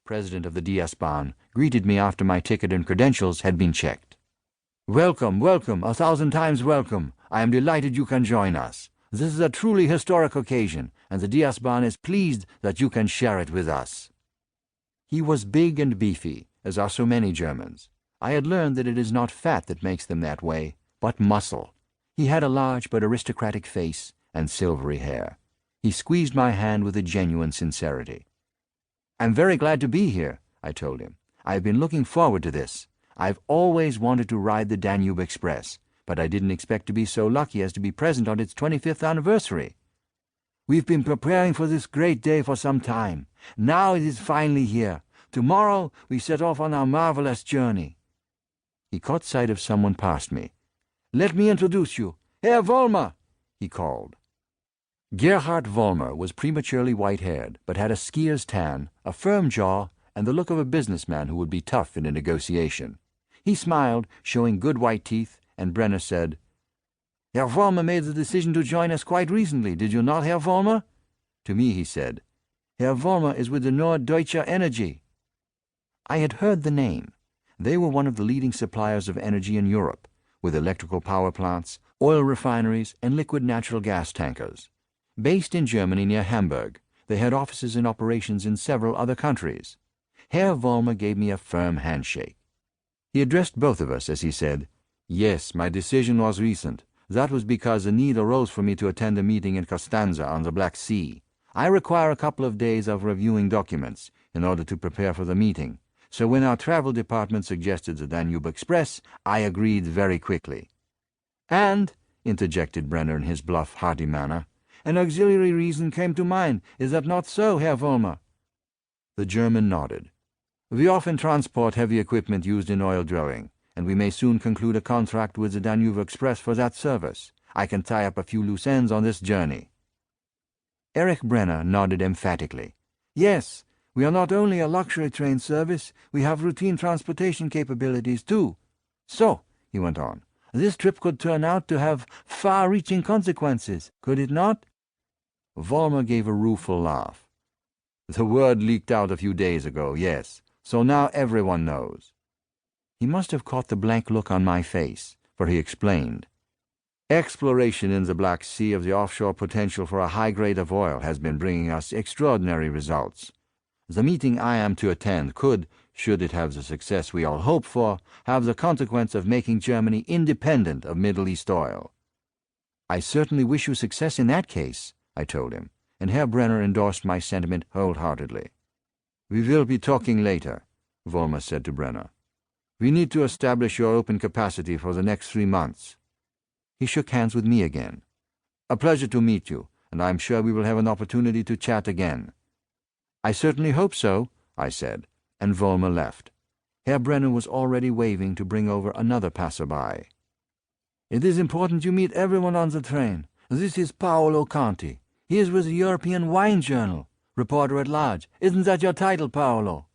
president of the DS-Bahn, greeted me after my ticket and credentials had been checked. "Welcome, welcome, 1,000 times welcome. I am delighted you can join us. This is a truly historic occasion, and the DS-Bahn is pleased that you can share it with us." He was big and beefy, as are so many Germans. I had learned that it is not fat that makes them that way, but muscle. He had a large but aristocratic face and silvery hair. He squeezed my hand with a genuine sincerity. "I'm very glad to be here," I told him. "I have been looking forward to this. I've always wanted to ride the Danube Express, but I didn't expect to be so lucky as to be present on its 25th anniversary. We've been preparing for this great day for some time. Now it is finally here. Tomorrow we set off on our marvelous journey." He caught sight of someone past me. "Let me introduce you. Herr Vollmer," he called. Gerhard Vollmer was prematurely white-haired, but had a skier's tan, a firm jaw, and the look of a businessman who would be tough in a negotiation. He smiled, showing good white teeth, and Brenner said, "Herr Vollmer made the decision to join us quite recently, did you not, Herr Vollmer?" To me he said, "Herr Vollmer is with the Norddeutsche Energie." I had heard the name. They were one of the leading suppliers of energy in Europe, with electrical power plants, oil refineries, and liquid natural gas tankers. Based in Germany near Hamburg, they had offices and operations in several other countries. Herr Vollmer gave me a firm handshake. He addressed both of us as he said, "Yes, my decision was recent. That was because a need arose for me to attend a meeting in Costanza on the Black Sea. I require a couple of days of reviewing documents in order to prepare for the meeting. So when our travel department suggested the Danube Express, I agreed very quickly." "And," interjected Brenner in his bluff, hearty manner, "an auxiliary reason came to mind. Is that not so, Herr Vollmer?" The German nodded. "We often transport heavy equipment used in oil drilling, and we may soon conclude a contract with the Danube Express for that service. I can tie up a few loose ends on this journey." Erich Brenner nodded emphatically. "Yes, we are not only a luxury train service, we have routine transportation capabilities too. So," he went on, "this trip could turn out to have far-reaching consequences, could it not?" Vollmer gave a rueful laugh. "The word leaked out a few days ago, yes, so now everyone knows." He must have caught the blank look on my face, for he explained. "Exploration in the Black Sea of the offshore potential for a high grade of oil has been bringing us extraordinary results. The meeting I am to attend could, should it have the success we all hope for, have the consequence of making Germany independent of Middle East oil." "I certainly wish you success in that case," I told him, and Herr Brenner endorsed my sentiment wholeheartedly. "We will be talking later," Vollmer said to Brenner. "We need to establish your open capacity for the next 3 months." He shook hands with me again. "A pleasure to meet you, and I am sure we will have an opportunity to chat again." "I certainly hope so," I said, and Vollmer left. Herr Brenner was already waving to bring over another passer-by. "It is important you meet everyone on the train. This is Paolo Conti. He is with the European Wine Journal, reporter at large. Isn't that your title, Paolo?"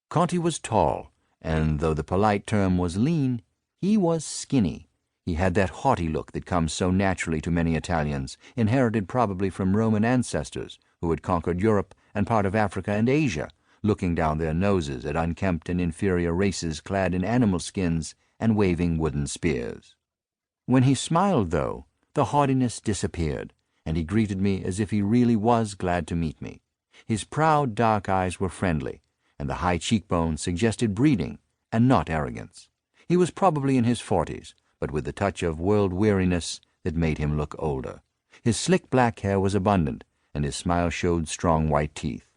Conti was tall, and though the polite term was lean, he was skinny. He had that haughty look that comes so naturally to many Italians, inherited probably from Roman ancestors who had conquered Europe and part of Africa and Asia, looking down their noses at unkempt and inferior races clad in animal skins and waving wooden spears. When he smiled, though, the haughtiness disappeared, and he greeted me as if he really was glad to meet me. His proud dark eyes were friendly, and the high cheekbones suggested breeding and not arrogance. He was probably in his 40s, but with the touch of world-weariness that made him look older. His slick black hair was abundant, and his smile showed strong white teeth.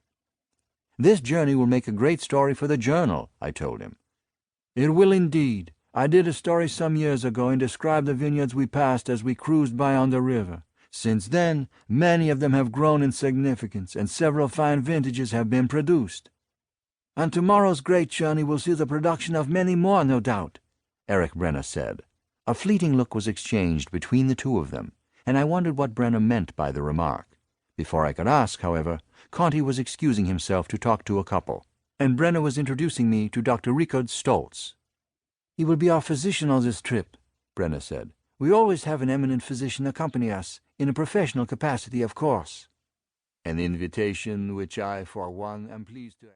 "This journey will make a great story for the Journal," I told him. "It will indeed. I did a story some years ago and described the vineyards we passed as we cruised by on the river. Since then, many of them have grown in significance, and several fine vintages have been produced. And tomorrow's great journey will see the production of many more, no doubt," Erich Brenner said. A fleeting look was exchanged between the two of them, and I wondered what Brenner meant by the remark. Before I could ask, however, Conti was excusing himself to talk to a couple, and Brenner was introducing me to Dr. Richard Stolz. "He will be our physician on this trip," Brenner said. "We always have an eminent physician accompany us, in a professional capacity, of course." An invitation which I, for one, am pleased to